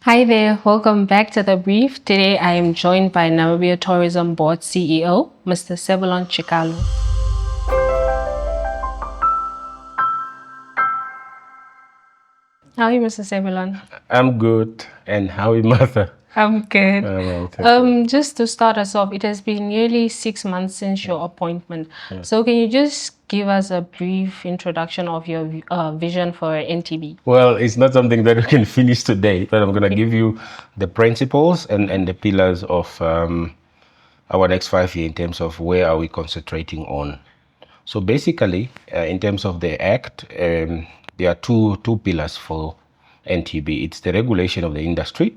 Hi there, welcome back to The Brief. Today I am joined by Namibia Tourism Board CEO, Mr. Sebulon Chicalu. How are you, Mr. Sebulon? I'm good. And how is Martha? I'm good. All right. Okay. Just to start us off, it has been nearly 6 months since your appointment. So can you just give us a brief introduction of your vision for NTB? Well, it's not something that we can finish today, but I'm going to give you the principles and the pillars of our next 5 years in terms of where are we concentrating on. So basically, in terms of the act, there are two pillars for NTB. It's the regulation of the industry,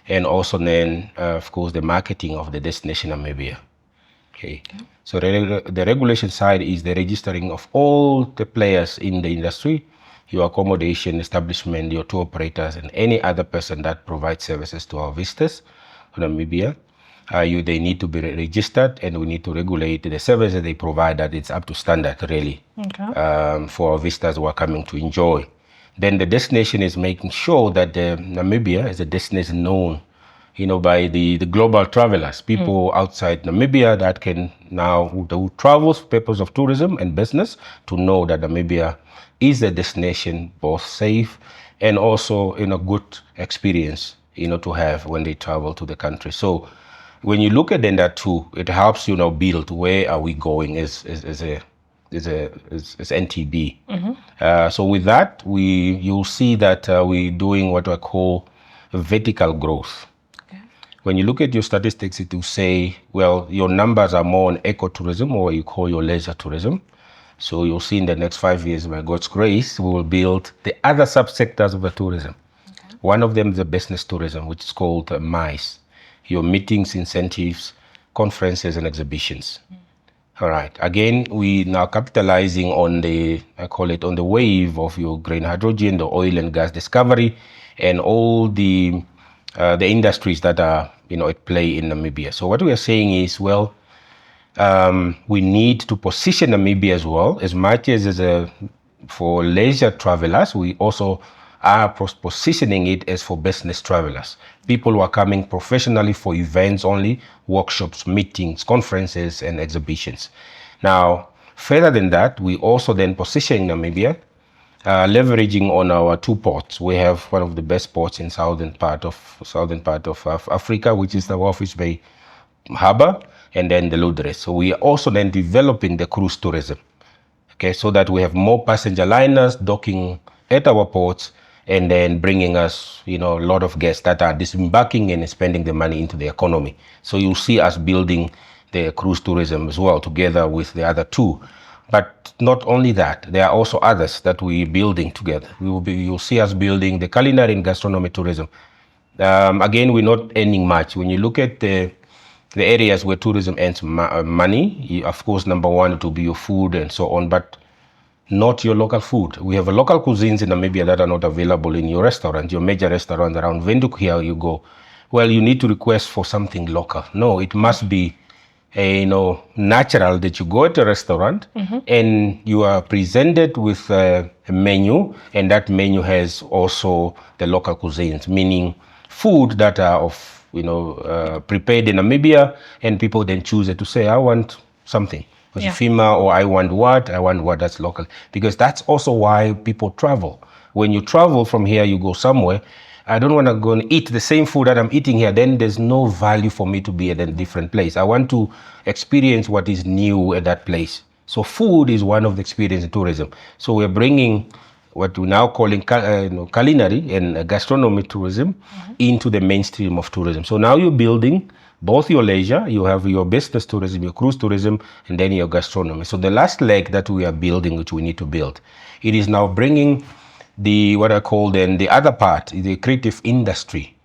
and also then, of course, the marketing of the destination Namibia. Okay. So the regulation side is the registering of all the players in the industry, your accommodation establishment, your tour operators, and any other person that provides services to our visitors to Namibia. They need to be registered, and we need to regulate the services they provide that it's up to standard, really, for our visitors who are coming to enjoy. Then the destination is making sure that Namibia is a destination known by the global travelers, people outside Namibia that can now, who travels for purpose of tourism and business, to know that Namibia is a destination both safe and also a good experience, to have when they travel to the country. So when you look at then that too, it helps, build where are we going as NTB. So with that, you'll see that we're doing what I call vertical growth. When you look at your statistics, it will say, well, your numbers are more on ecotourism, or what you call your leisure tourism. So you'll see in the next 5 years, by God's grace, we will build the other subsectors of the tourism. One of them is the business tourism, which is called MICE, your meetings, incentives, conferences, and exhibitions. All right. Again, we now capitalizing on I call it on the wave of your green hydrogen, the oil and gas discovery, and all the industries that are, at play in Namibia. So what we are saying is, well, we need to position Namibia as well, as much as for leisure travelers. We also are positioning it as for business travelers, people who are coming professionally for events only, workshops, meetings, conferences, and exhibitions. Now, further than that, we also then position Namibia, leveraging on our two ports. We have one of the best ports in southern part of Africa, which is the Walvis Bay Harbor, and then the Ludres. So we are also then developing the cruise tourism, okay, so that we have more passenger liners docking at our ports and then bringing us, a lot of guests that are disembarking and spending the money into the economy. So you'll see us building the cruise tourism as well, together with the other two. But not only that, there are also others that we're building together. You'll see us building the culinary and gastronomy tourism. Again, we're not earning much. When you look at the areas where tourism earns money, of course, number one, it will be your food and so on, but not your local food. We have local cuisines in Namibia that are not available in your restaurant, your major restaurant around Windhoek. Here you go. Well, you need to request for something local. No, it must be natural that you go at a restaurant and you are presented with a menu, and that menu has also the local cuisines, meaning food that are of prepared in Namibia, and people then choose it to say, I want something. FEMA, or I want what that's local. Because that's also why people travel. When you travel from here, you go somewhere. I don't want to go and eat the same food that I'm eating here. Then there's no value for me to be at a different place. I want to experience what is new at that place. So food is one of the experience in tourism. So we're bringing what we're now calling culinary and gastronomy tourism into the mainstream of tourism. So now you're building both your leisure, you have your business tourism, your cruise tourism, and then your gastronomy. So the last leg that we are building, which we need to build, it is now bringing what I call then the other part, the creative industry.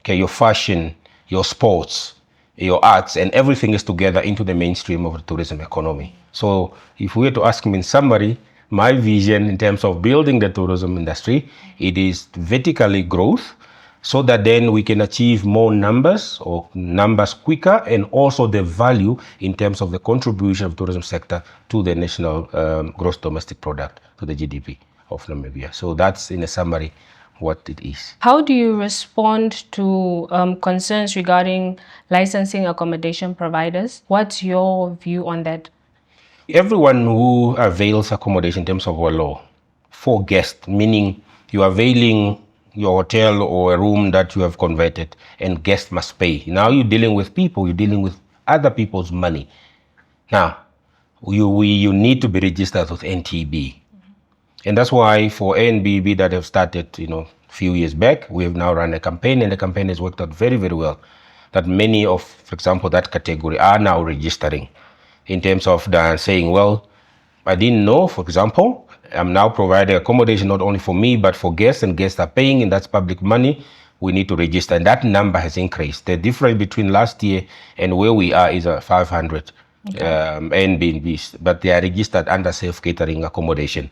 Okay, your fashion, your sports, your arts, and everything is together into the mainstream of the tourism economy. So if we were to ask me in summary, my vision in terms of building the tourism industry, it is vertically growth, so that then we can achieve more numbers quicker, and also the value in terms of the contribution of tourism sector to the national gross domestic product, to the GDP of Namibia. So that's in a summary what it is. How do you respond to concerns regarding licensing accommodation providers? What's your view on that? Everyone who avails accommodation in terms of our law for guests, meaning you are availing your hotel or a room that you have converted and guests must pay. Now you're dealing with people, you're dealing with other people's money. Now, you need to be registered with NTB. And that's why for ANBB that have started, a few years back, we have now run a campaign, and the campaign has worked out very, very well. That many of, for example, that category are now registering in terms of saying, well, I didn't know, for example, I'm now providing accommodation not only for me, but for guests, and guests are paying, and that's public money. We need to register, and that number has increased. The difference between last year and where we are is 500 Airbnbs, but they are registered under self-catering accommodation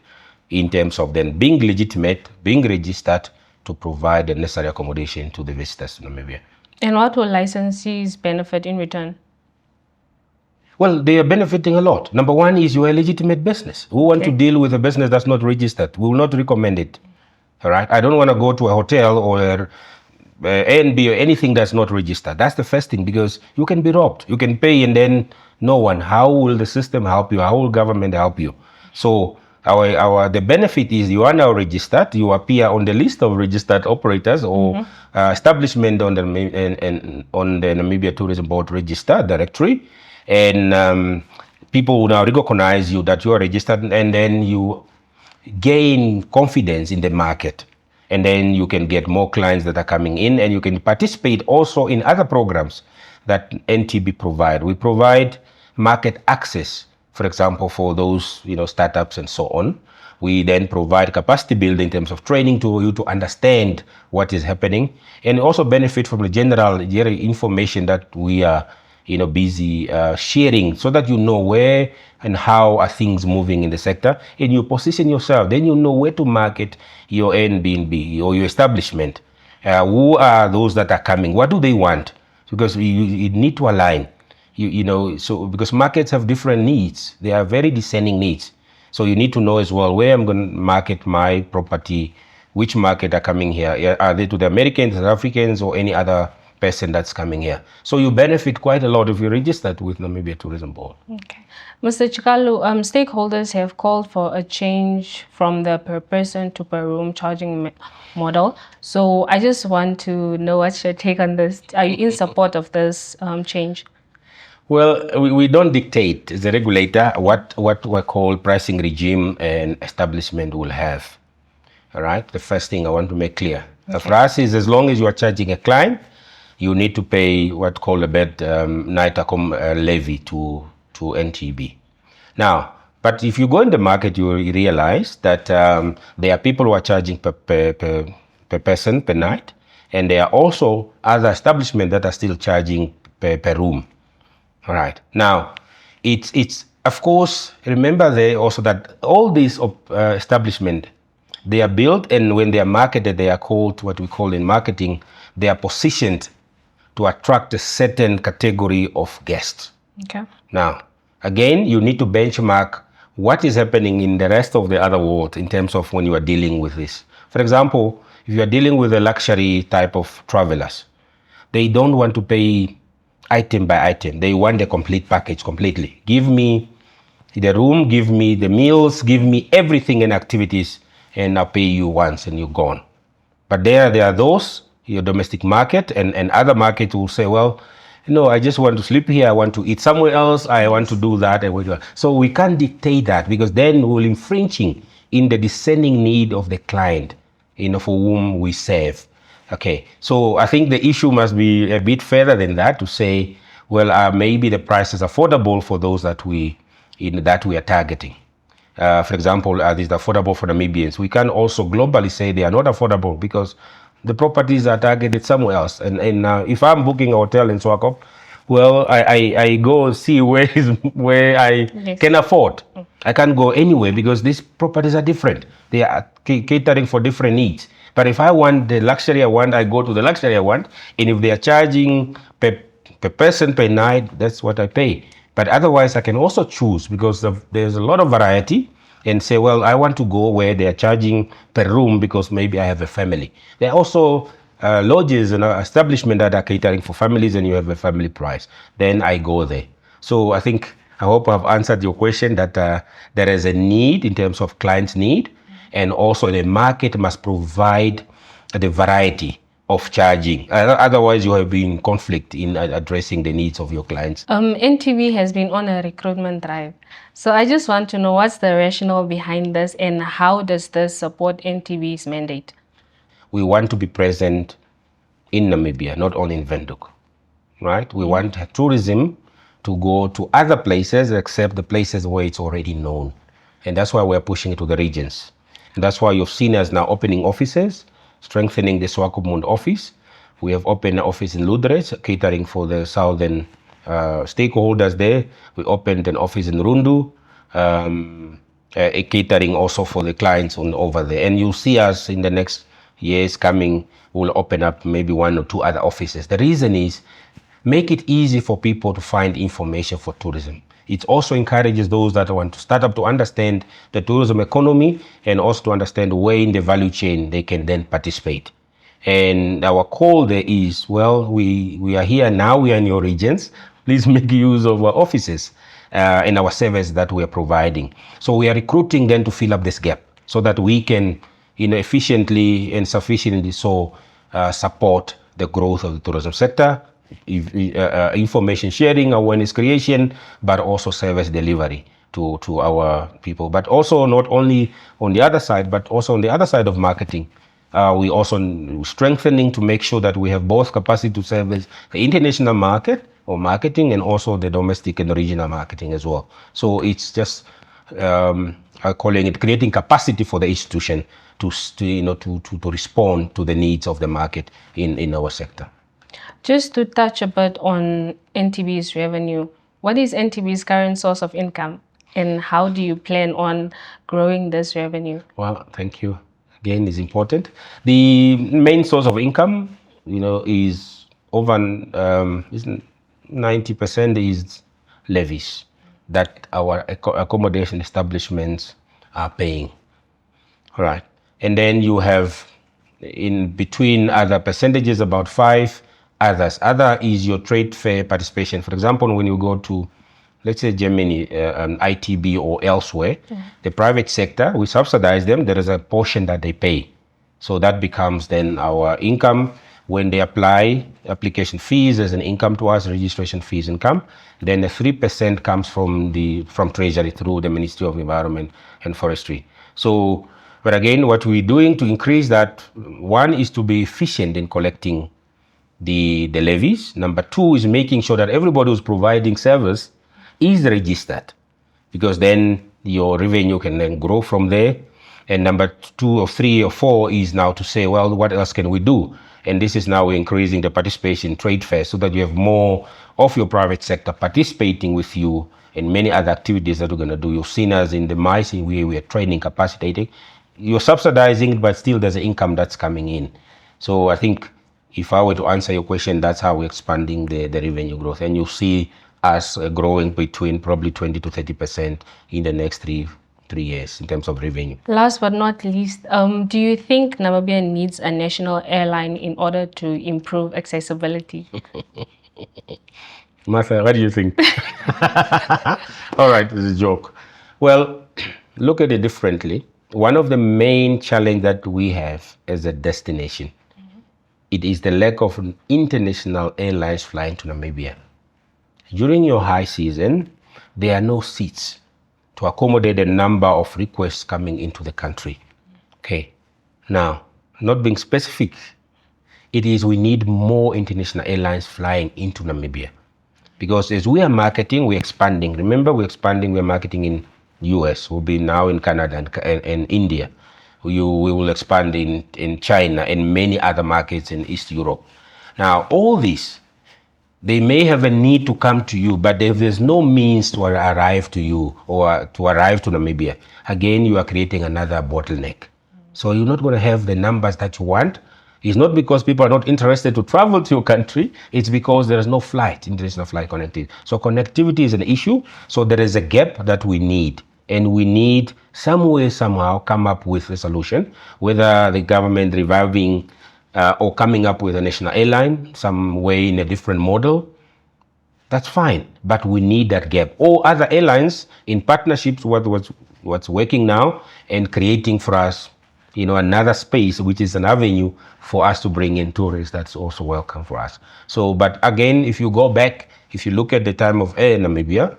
in terms of them being legitimate, being registered to provide the necessary accommodation to the visitors to Namibia. And what will licensees benefit in return? Well, they are benefiting a lot. Number one is you are a legitimate business. Who want to deal with a business that's not registered? We will not recommend it. All right. I don't want to go to a hotel or A&B or anything that's not registered. That's the first thing, because you can be robbed. You can pay and then no one. How will the system help you? How will government help you? So the benefit is you are now registered. You appear on the list of registered operators or establishment on the Namibia Tourism Board register directory, and people will now recognize you that you are registered, and then you gain confidence in the market, and then you can get more clients that are coming in, and you can participate also in other programs that NTB provide. We provide market access, for example, for those startups and so on. We then provide capacity building in terms of training to you to understand what is happening, and also benefit from the general information that we are busy sharing, so that you know where and how are things moving in the sector, and you position yourself. Then you know where to market your Airbnb or your establishment. Who are those that are coming? What do they want? Because you need to align. So because markets have different needs, they are very discerning needs. So you need to know as well where I'm going to market my property, which market are coming here. Are they to the Americans, South Africans, or any other person that's coming here? So you benefit quite a lot if you're registered with Namibia Tourism Board. Okay. Mr. Chicalu, stakeholders have called for a change from the per person to per room charging model. So I just want to know what's your take on this. Are you in support of this change? Well, we don't dictate as a regulator what we call pricing regime an establishment will have. All right. The first thing I want to make clear for us is, as long as you are charging a client, you need to pay what called a bed night levy to NTB. Now, but if you go in the market, you realize that there are people who are charging per person per night, and there are also other establishments that are still charging per room. All right. Now, it's of course, remember there also that all these establishments, they are built, and when they are marketed, they are called, what we call in marketing, they are positioned to attract a certain category of guests. Okay. Now, again, you need to benchmark what is happening in the rest of the other world in terms of when you are dealing with this. For example, if you are dealing with a luxury type of travelers, they don't want to pay item by item. They want the complete package completely. Give me the room, give me the meals, give me everything and activities, and I'll pay you once and you're gone. But there are those, your domestic market and other markets will say, well, no, I just want to sleep here, I want to eat somewhere else, I want to do that. So we can't dictate that, because then we're infringing in the discerning need of the client, for whom we serve. Okay, so I think the issue must be a bit further than that, to say, well, maybe the price is affordable for those that we are targeting. For example, these are affordable for Namibians. We can also globally say they are not affordable, because the properties are targeted somewhere else. And if I'm booking a hotel in Swakop, well, I go see where I can afford. I can't go anywhere, because these properties are different. They are catering for different needs. But if I want the luxury I want, I go to the luxury I want. And if they are charging per person per night, that's what I pay. But otherwise, I can also choose, because there's a lot of variety. and say, well, I want to go where they are charging per room because maybe I have a family. There are also lodges and establishments that are catering for families, and you have a family price. Then I go there. So I hope I've answered your question that there is a need in terms of clients' need, and also the market must provide the variety of charging. Otherwise, you have been in conflict in addressing the needs of your clients. NTB has been on a recruitment drive. So I just want to know what's the rationale behind this and how does this support NTB's mandate? We want to be present in Namibia, not only in Windhoek, right? We want tourism to go to other places except the places where it's already known. And that's why we're pushing it to the regions. And that's why you've seen us now opening offices, strengthening the Swakopmund office. We have opened an office in Ludres, catering for the southern stakeholders there. We opened an office in Rundu, catering also for the clients over there. And you'll see us in the next years coming, we'll open up maybe 1 or 2 other offices. The reason is make it easy for people to find information for tourism. It also encourages those that want to start up to understand the tourism economy and also to understand where in the value chain they can then participate. And our call there is, well, we are here now, we are in your regions. Please make use of our offices and our service that we are providing. So we are recruiting then to fill up this gap so that we can, efficiently and sufficiently support the growth of the tourism sector, information sharing, awareness creation, but also service delivery to our people. But also not only on the other side, but also on the other side of marketing. We also strengthening to make sure that we have both capacity to service the international market or marketing and also the domestic and regional marketing as well. So it's just calling it creating capacity for the institution to respond to the needs of the market in our sector. Just to touch a bit on NTB's revenue, what is NTB's current source of income and how do you plan on growing this revenue? Well, thank you. Again, is important. The main source of income, is over 90% is levies that our accommodation establishments are paying. All right. And then you have in between other percentages, about 5 others. Other is your trade fair participation. For example, when you go to, let's say, Germany, ITB or elsewhere, the private sector, we subsidize them. There is a portion that they pay. So that becomes then our income. When they apply application fees as an income to us, registration fees income, then the 3% comes from Treasury through the Ministry of Environment and Forestry. So, but again, what we're doing to increase that, one is to be efficient in collecting the levies. Number 2 is making sure that everybody who's providing service is registered, because then your revenue can then grow from there. And number 2 or 3 or 4 is now to say, well, what else can we do? And this is now increasing the participation in trade fairs so that you have more of your private sector participating with you in many other activities that we're going to do. You've seen us in the MICE, we are training, capacitating. You're subsidizing, but still there's an income that's coming in. So I think if I were to answer your question, that's how we're expanding the revenue growth. And you'll see us growing between probably 20 to 30% in the next three years in terms of revenue. Last but not least, do you think Namibia needs a national airline in order to improve accessibility? Martha, what do you think? All right, this is a joke. Well, look at it differently. One of the main challenges that we have as a destination, it is the lack of international airlines flying to Namibia. During your high season, there are no seats to accommodate the number of requests coming into the country. Okay. Now, not being specific, it is we need more international airlines flying into Namibia. Because as we are marketing, we're expanding. Remember, we're expanding, we're marketing in US, we'll be now in Canada and India. We will expand in China and many other markets in East Europe. Now, all this, they may have a need to come to you, but if there's no means to arrive to you or to arrive to Namibia, again, you are creating another bottleneck. So you're not going to have the numbers that you want. It's not because people are not interested to travel to your country. It's because there is no international flight connectivity. So connectivity is an issue. So there is a gap that we need. and we need some way, somehow, come up with a solution, whether the government reviving or coming up with a national airline, some way in a different model. That's fine, but we need that gap. Or other airlines in partnerships with what's working now and creating for us, another space, which is an avenue for us to bring in tourists. That's also welcome for us. So, but again, if you go back, if you look at the time of Air Namibia,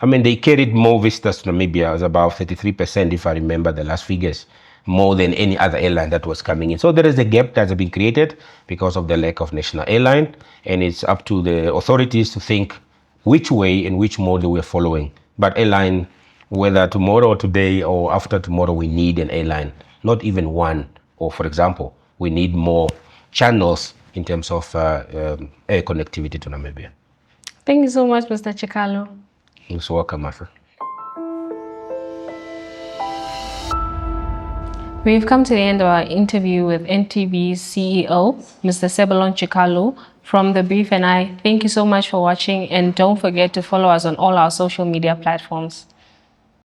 I mean, they carried more visitors to Namibia. It was about 33%, if I remember the last figures, more than any other airline that was coming in. So there is a gap that has been created because of the lack of national airline, and it's up to the authorities to think which way and which model we're following. But airline, whether tomorrow or today or after tomorrow, we need an airline, not even one. Or for example, we need more channels in terms of air connectivity to Namibia. Thank you so much, Mr. Chicalu. You're welcome, Martha. We've come to the end of our interview with NTB CEO, Mr. Sebulon Chicalu. From The Brief and I, thank you so much for watching, and don't forget to follow us on all our social media platforms.